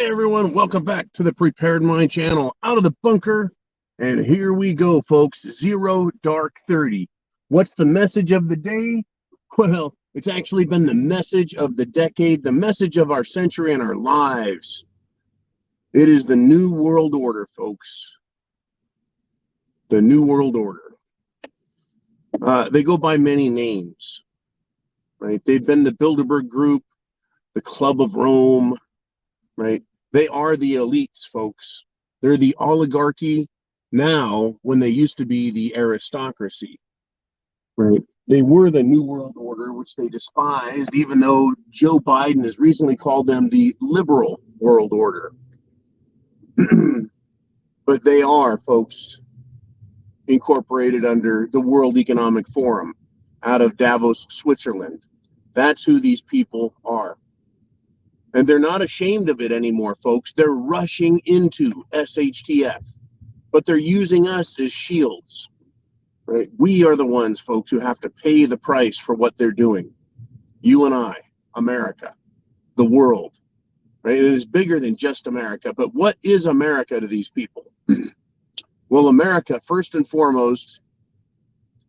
Hey everyone, welcome back to the Prepared Mind channel. Out of the bunker, and here we go, folks. Zero Dark 30. What's the message of the day? Well, it's actually been the message of the decade, the message of our century and our lives. It is the New World Order, folks. The New World Order. They go by many names, right? They've been the Bilderberg Group, the Club of Rome, right? They are the elites, folks. They're the oligarchy now when they used to be the aristocracy, right? They were the New World Order, which they despised, even though Joe Biden has recently called them the liberal world order. But they are, folks, incorporated under the World Economic Forum out of Davos, Switzerland. That's who these people are. And they're not ashamed of it anymore, folks. They're rushing into SHTF, but they're using us as shields, right? We are the ones, folks, who have to pay the price for what they're doing. You and I, America, the world, right? It is bigger than just America, but what is America to these people? Well, America, first and foremost,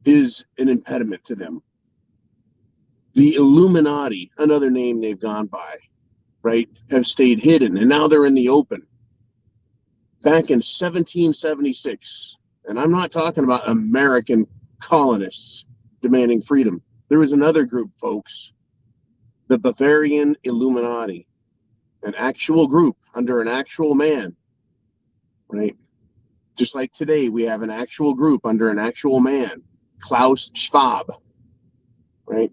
is an impediment to them. The Illuminati, another name they've gone by, right, have stayed hidden, and now they're in the open. Back in 1776, and I'm not talking about American colonists demanding freedom. There was another group, folks, the Bavarian Illuminati, an actual group under an actual man, right? Just like today, we have an actual group under an actual man, Klaus Schwab, right?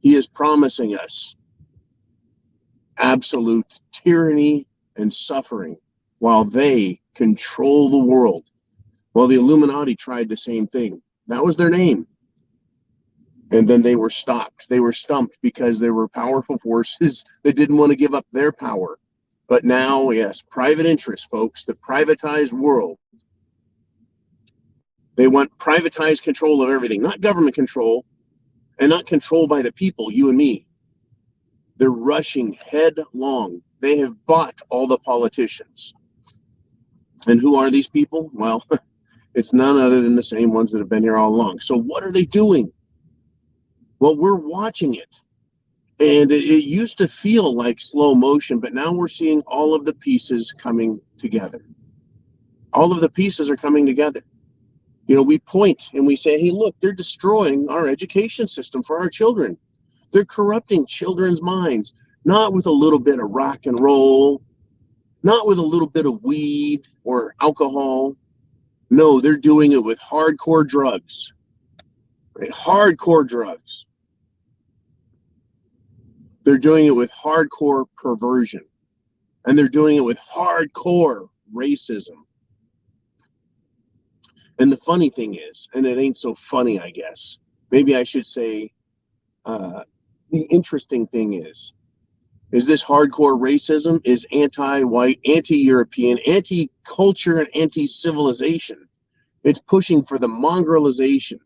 He is promising us absolute tyranny and suffering while they control the world. Well, the Illuminati tried the same thing. That was their name. And then they were stopped. They were stumped because there were powerful forces that didn't want to give up their power. But now, yes, private interest, folks, the privatized world. They want privatized control of everything, not government control, and not control by the people, you and me. They're rushing headlong. They have bought all the politicians. And who are these people? Well, it's none other than the same ones that have been here all along. So what are they doing? Well, we're watching it. And it used to feel like slow motion, but now we're seeing all of the pieces coming together. All of the pieces are coming together. You know, we point and we say, hey, look, they're destroying our education system for our children. They're corrupting children's minds, not with a little bit of rock and roll, not with a little bit of weed or alcohol. No, they're doing it with hardcore drugs, right? Hardcore drugs. They're doing it with hardcore perversion, and they're doing it with hardcore racism. And the funny thing is, and it ain't so funny, I guess, maybe I should say, the interesting thing is this hardcore racism is anti-white, anti-European, anti-culture, and anti-civilization. It's pushing for the mongrelization,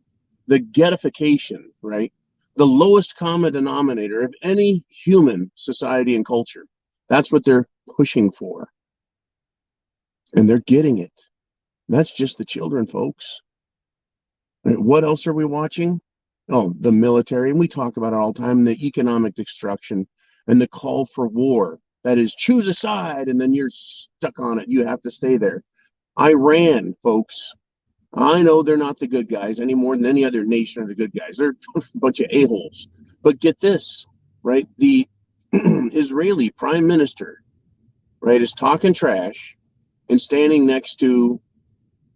the ghettification, right? The lowest common denominator of any human society and culture. That's what they're pushing for. And they're getting it. That's just the children, folks. And what else are we watching? Oh, the military. And we talk about it all the time, the economic destruction and the call for war. That is, choose a side, and then you're stuck on it. You have to stay there. Iran, folks. I know they're not the good guys any more than any other nation are the good guys. They're a bunch of a-holes. But get this, right? The Israeli prime minister, right, is talking trash and standing next to,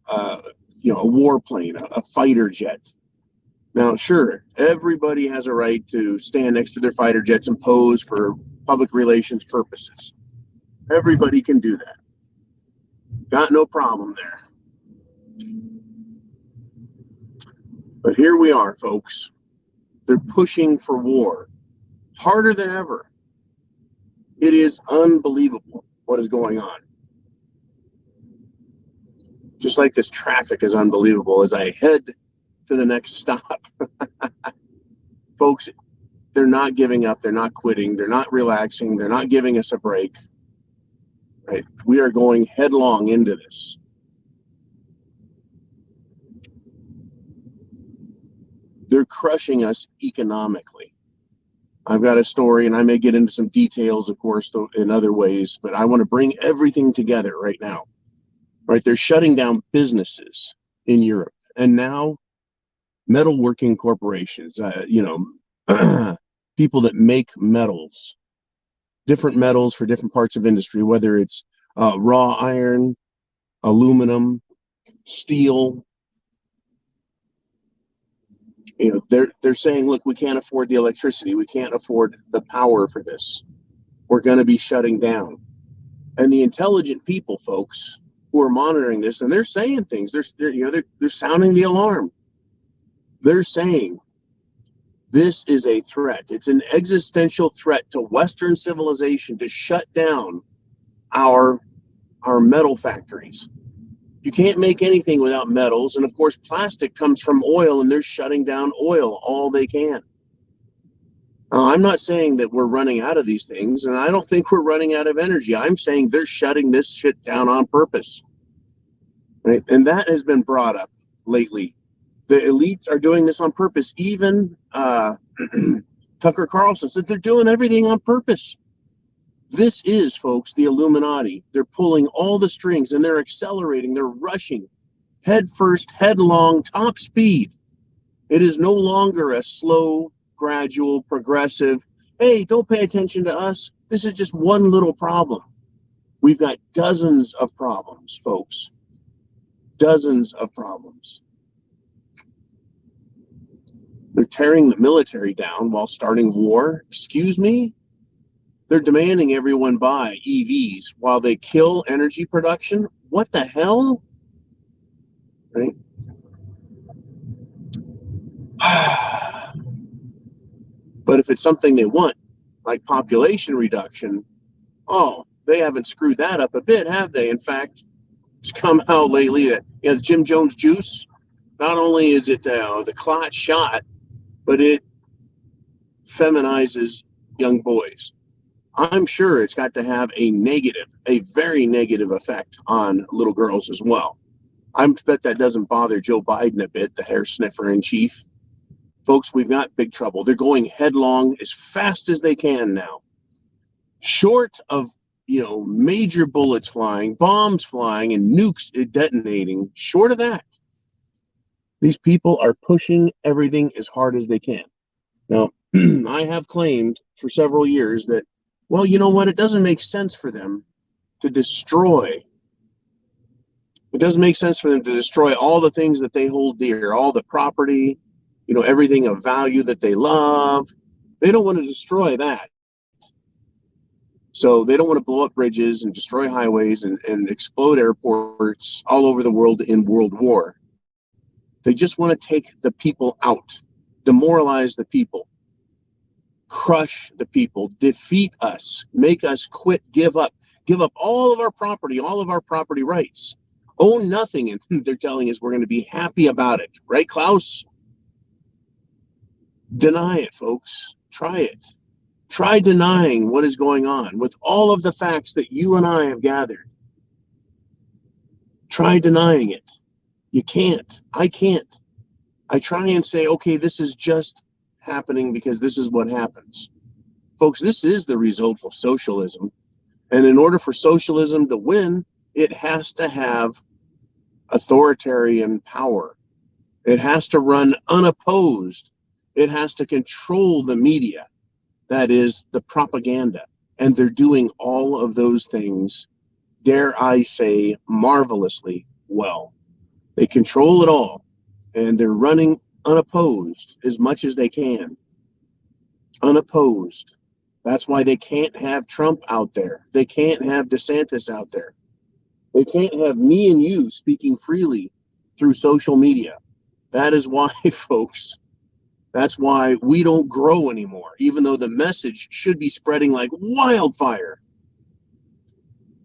a warplane, a fighter jet. Now, sure, everybody has a right to stand next to their fighter jets and pose for public relations purposes. Everybody can do that. Got no problem there. But here we are, folks. They're pushing for war harder than ever. It is unbelievable what is going on. Just like this traffic is unbelievable as I head to the next stop. Folks, they're not giving up. They're not quitting. They're not relaxing. They're not giving us a break. right? We are going headlong into this. They're crushing us economically. I've got a story, and I may get into some details, of course, in other ways, but I want to bring everything together right now. Right? They're shutting down businesses in Europe, and now metalworking corporations, people that make metals, different metals for different parts of industry, whether it's raw iron, aluminum, steel. They're saying, look, we can't afford the electricity, we can't afford the power for this. We're going to be shutting down. And the intelligent people, folks, who are monitoring this, and they're saying things, they're sounding the alarm. They're saying this is a threat. It's an existential threat to Western civilization to shut down our metal factories. You can't make anything without metals, and of course plastic comes from oil, and they're shutting down oil all they can. I'm not saying that we're running out of these things, and I don't think we're running out of energy. I'm saying they're shutting this shit down on purpose. Right? And that has been brought up lately. The elites are doing this on purpose. Even Tucker Carlson said they're doing everything on purpose. This is, folks, the Illuminati. They're pulling all the strings, and they're accelerating. They're rushing head first, headlong, top speed. It is no longer a slow, gradual, progressive, hey, don't pay attention to us. This is just one little problem. We've got dozens of problems, folks. Dozens of problems. They're tearing the military down while starting war. Excuse me? They're demanding everyone buy EVs while they kill energy production. What the hell? Right? But if it's something they want, like population reduction, oh, they haven't screwed that up a bit, have they? In fact, it's come out lately that the Jim Jones juice, not only is it the clot shot, but it feminizes young boys. I'm sure it's got to have a very negative effect on little girls as well. I bet that doesn't bother Joe Biden a bit, the hair sniffer in chief. Folks, we've got big trouble. They're going headlong as fast as they can now. Short of, major bullets flying, bombs flying, and nukes detonating, short of that, these people are pushing everything as hard as they can. Now, I have claimed for several years that, well, you know what? It doesn't make sense for them to destroy. It doesn't make sense for them to destroy all the things that they hold dear, all the property, everything of value that they love. They don't want to destroy that. So they don't want to blow up bridges and destroy highways and explode airports all over the world in World War. They just want to take the people out, demoralize the people, crush the people, defeat us, make us quit, give up all of our property rights, own nothing. And they're telling us we're going to be happy about it. Right, Klaus? Deny it, folks. Try it. Try denying what is going on with all of the facts that you and I have gathered. Try denying it. You can't. I can't. I try and say, okay, this is just happening because this is what happens. Folks, this is the result of socialism. And in order for socialism to win, it has to have authoritarian power. It has to run unopposed. It has to control the media. That is the propaganda. And they're doing all of those things, dare I say, marvelously well. They control it all, and they're running unopposed as much as they can. Unopposed. That's why they can't have Trump out there. They can't have DeSantis out there. They can't have me and you speaking freely through social media. That is why, folks, that's why we don't grow anymore, even though the message should be spreading like wildfire.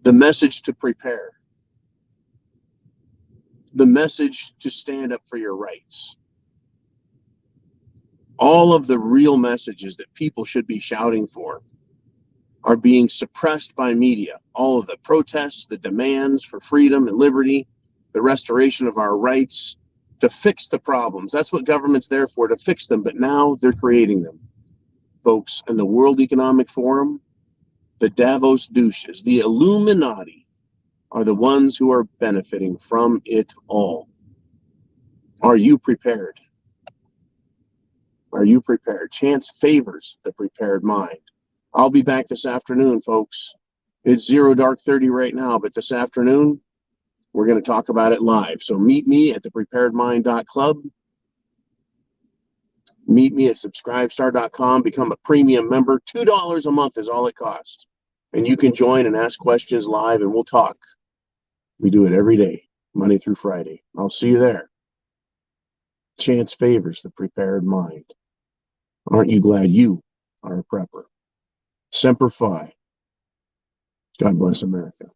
The message to prepare. The message to stand up for your rights. All of the real messages that people should be shouting for are being suppressed by media. All of the protests, the demands for freedom and liberty, the restoration of our rights, to fix the problems. That's what government's there for, to fix them, but now they're creating them. Folks, and the World Economic Forum, the Davos douches, the Illuminati are the ones who are benefiting from it all. Are you prepared? Are you prepared? Chance favors the prepared mind. I'll be back this afternoon, folks. It's 0 dark 30 right now, but this afternoon, we're going to talk about it live. So meet me at thepreparedmind.club. Meet me at subscribestar.com. Become a premium member. $2 a month is all it costs. And you can join and ask questions live, and we'll talk. We do it every day, Monday through Friday. I'll see you there. Chance favors the prepared mind. Aren't you glad you are a prepper? Semper Fi. God bless America.